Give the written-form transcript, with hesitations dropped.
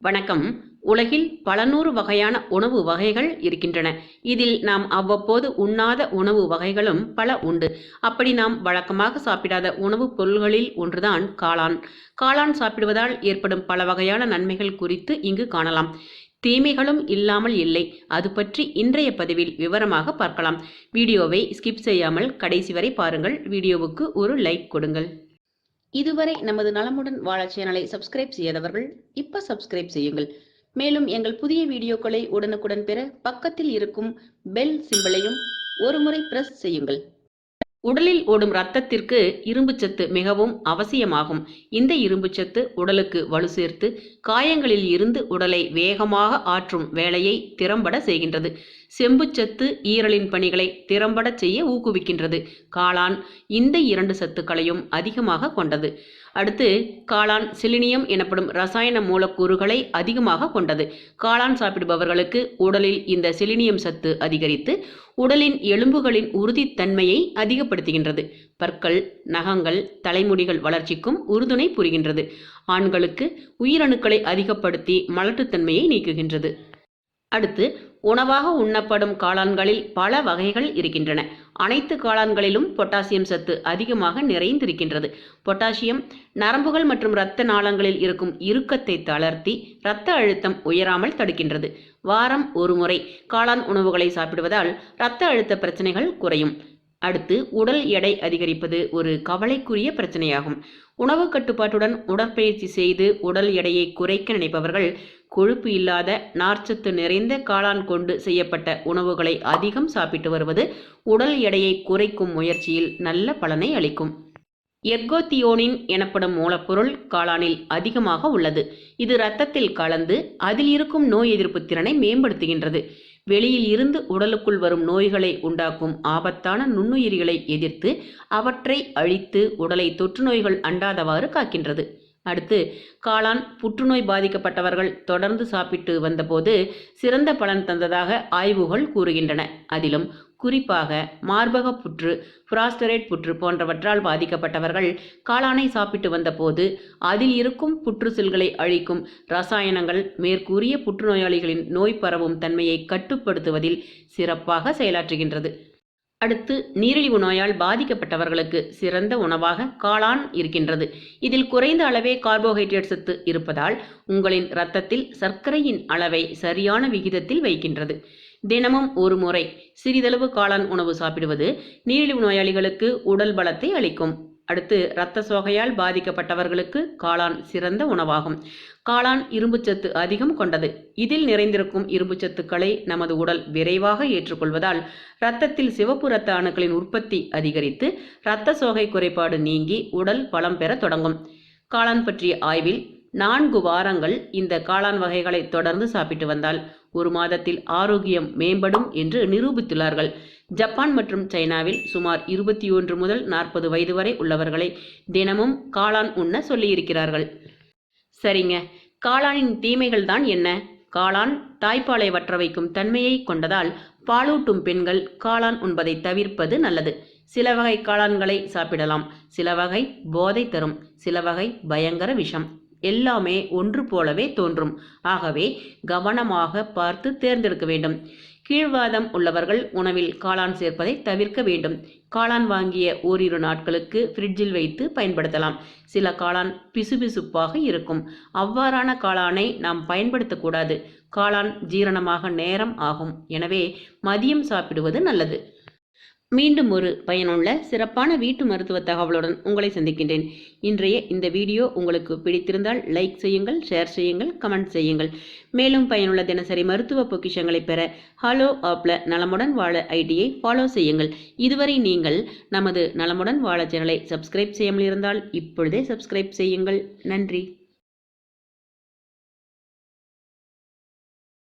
வணக்கம். உலகில் பல நூறு வகையான உணவு வகைகள் இருக்கின்றன. இதில் நாம் அவ்வப்போது உண்ணாத உணவு வகைகளும் பல உண்டு. அப்படி நாம் வழக்கமாக சாப்பிடாத உணவுப் பொருள்களில் ஒன்றுதான் காளான். காளான் சாப்பிடுவதால் ஏற்படும் பல வகையான நன்மைகள் குறித்து இங்கு காணலாம். தீமைகளும் இல்லாமல் இல்லை. அது பற்றி இன்றைய பதிவில் விவரமாக பார்க்கலாம். வீடியோவை ஸ்கிப் செய்யாமல் கடைசி வரை பாருங்கள். வீடியோவுக்கு ஒரு லைக் கொடுங்கள். இதுவரை நமது நலமுடன் வாழ சேனலை சப்ஸ்கிரைப் செய்யாதவர்கள் இப்ப சப்ஸ்கிரைப் செய்யுங்கள். மேலும் எங்கள் புதிய வீடியோக்களை உடனுக்குடன் பெற பக்கத்தில் இருக்கும் பெல் சிம்பலையும் ஒரு முறை பிரஸ் செய்யுங்கள். உடலில் ஓடும் இரத்தத்திற்கு இரும்புச்சத்து மிகவும் அவசியமாகும். இந்த இரும்புச்சத்து உடலுக்கு வலு சேர்த்து காயங்களில் இருந்து உடலை வேகமாக ஆற்றும் வேலையை திறம்பட செய்கின்றது. செம்புச்சத்து ஈரலின் பணிகளை திறம்பட செய்ய ஊக்குவிக்கின்றது. காளான் இந்த இரண்டு சத்துக்களையும் அதிகமாக கொண்டது. அடுத்து காளான் செலினியம் எனப்படும் ரசாயன மூலக்கூறுகளை அதிகமாக கொண்டது. காளான் சாப்பிடுபவர்களுக்கு உடலில் இந்த செலினியம் சத்து அதிகரித்து உடலின் எலும்புகளின் உறுதித்தன்மையை அதிகப்படுத்துகின்றது. பற்கள், நகங்கள், தலைமுடிகள் வளர்ச்சிக்கும் உறுதுணை புரிகின்றது. ஆண்களுக்கு உயிரணுக்களை அதிகப்படுத்தி மலட்டுத்தன்மையை நீக்குகின்றது. அடுத்து உணவாக உண்ணப்படும் காளான்களில் பல வகைகள் இருக்கின்றன. அனைத்து காளான்களிலும் பொட்டாசியம் சத்து அதிகமாக நிறைந்திருக்கின்றது. பொட்டாசியம் நரம்புகள் மற்றும் இரத்த நாளங்களில் இருக்கும் இறுக்கத்தை தளர்த்தி இரத்த அழுத்தம் உயராமல் தடுக்கின்றது. வாரம் ஒரு முறை காளான் உணவுகளை சாப்பிடுவதால் இரத்த அழுத்த பிரச்சனைகள் குறையும். அடுத்து உடல் எடை அதிகரிப்பது ஒரு கவலைக்குரிய பிரச்சனையாகும். உணவு கட்டுப்பாட்டுடன் உடற்பயிற்சி செய்து உடல் எடையை குறைக்க நினைப்பவர்கள் கொழுப்பு இல்லாத நார்ச்சத்து நிறைந்த காளான் கொண்டு செய்யப்பட்ட உணவுகளை அதிகம் சாப்பிட்டு வருவது உடல் எடையை குறைக்கும் முயற்சியில் நல்ல பலனை அளிக்கும். எர்கோத்தியோனின் எனப்படும் மூலப்பொருள் காளானில் அதிகமாக உள்ளது. இது இரத்தத்தில் கலந்து அதில் இருக்கும் நோய் எதிர்ப்பு திறனை மேம்படுத்துகின்றது. வெளியில் இருந்து உடலுக்குள் வரும் நோய்களை உண்டாக்கும் ஆபத்தான நுண்ணுயிரிகளை எதிர்த்து அவற்றை அழித்து உடலை தொற்று நோய்கள் அண்டாதவாறு காக்கின்றது. அடுத்து காளான் புற்றுநோய் பாதிக்கப்பட்டவர்கள் தொடர்ந்து சாப்பிட்டு வந்தபோது சிறந்த பலன் தந்ததாக ஆய்வுகள் கூறுகின்றன. அதிலும் குறிப்பாக மார்பக புற்று, புராஸ்டரேட் புற்று போன்றவற்றால் பாதிக்கப்பட்டவர்கள் காளானை சாப்பிட்டு வந்தபோது அதில் இருக்கும் புற்று செல்களை அழிக்கும் ரசாயனங்கள் மேற்கூறிய புற்றுநோயாளிகளின் நோய் பரவும் தன்மையை கட்டுப்படுத்துவதில் சிறப்பாக செயலாற்றுகின்றது. அடுத்து நீரிழிவு நோயால் பாதிக்கப்பட்டவர்களுக்கு சிறந்த உணவாக காளான் இருக்கின்றது. இதில் குறைந்த அளவே கார்போஹைட்ரேட் சத்து இருப்பதால் உங்களின் இரத்தத்தில் சர்க்கரையின் அளவை சரியான விகிதத்தில் வைக்கின்றது. தினமும் ஒரு முறை சிறிதளவு காளான் உணவு சாப்பிடுவது நீரிழிவு நோயாளிகளுக்கு உடல் பலத்தை அளிக்கும். அடுத்து இரத்த சோகையால் பாதிக்கப்பட்டவர்களுக்கு காளான் சிறந்த உணவாகும். காளான் இரும்புச்சத்து அதிகம் கொண்டது. இதில் நிறைந்திருக்கும் இரும்புச்சத்துக்களை நமது உடல் விரைவாக ஏற்றுக்கொள்வதால் இரத்தத்தில் சிவப்பு இரத்த அணுக்களின் உற்பத்தி அதிகரித்து இரத்த சோகை குறைபாடு நீங்கி உடல் பலம் பெற தொடங்கும். காளான் பற்றிய ஆய்வில் 4 வாரங்கள் இந்த காளான் வகைகளை தொடர்ந்து சாப்பிட்டு வந்தால் 1 மாதத்தில் ஆரோக்கியம் மேம்படும் என்று நிரூபித்துள்ளார்கள். ஜப்பான் மற்றும் சைனாவில் சுமார் 21 முதல் 40 வயது வரை உள்ளவர்களை தினமும் காளான் உண்ண சொல்லியிருக்கிறார்கள். சரிங்க, காளானின் தீமைகள் தான் என்ன? காளான் தாய்ப்பாலை வற்ற வைக்கும் தன்மையை கொண்டதால் பாலூட்டும் பெண்கள் காளான் உண்பதை தவிர்ப்பது நல்லது. சில வகை காளான்களை சாப்பிடலாம். சில வகை போதை தரும், சில வகை பயங்கர விஷம். எல்லாமே ஒன்று போலவே தோன்றும். ஆகவே கவனமாக பார்த்து தேர்ந்தெடுக்க வேண்டும். கீழ்வாதம் உள்ளவர்கள் உணவில் காளான் சேர்ப்பதை தவிர்க்க வேண்டும். காளான் வாங்கிய ஓரிரு நாட்களுக்கு ஃப்ரிட்ஜில் வைத்து பயன்படுத்தலாம். சில காளான் பிசுபிசுப்பாக இருக்கும். அவ்வாறான காளானை நாம் பயன்படுத்தக்கூடாது. காளான் ஜீரணமாக நேரம் ஆகும். எனவே மதியம் சாப்பிடுவது நல்லது. மீண்டும் ஒரு பயனுள்ள சிறப்பான வீட்டு மருத்துவ தகவலுடன் உங்களை சந்திக்கின்றேன். இன்றைய இந்த வீடியோ உங்களுக்கு பிடித்திருந்தால் லைக் செய்யுங்கள், ஷேர் செய்யுங்கள், கமெண்ட் செய்யுங்கள். மேலும் பயனுள்ள தினசரி மருத்துவ பொக்கிஷங்களை பெற ஹலோ ஆப்ல நலமுடன் வாழ ஐடியை ஃபாலோ செய்யுங்கள். இதுவரை நீங்கள் நமது நலமுடன் வாழ சேனலை சப்ஸ்கிரைப் செய்யாமல் இருந்தால் இப்பொழுதே சப்ஸ்கிரைப் செய்யுங்கள். நன்றி.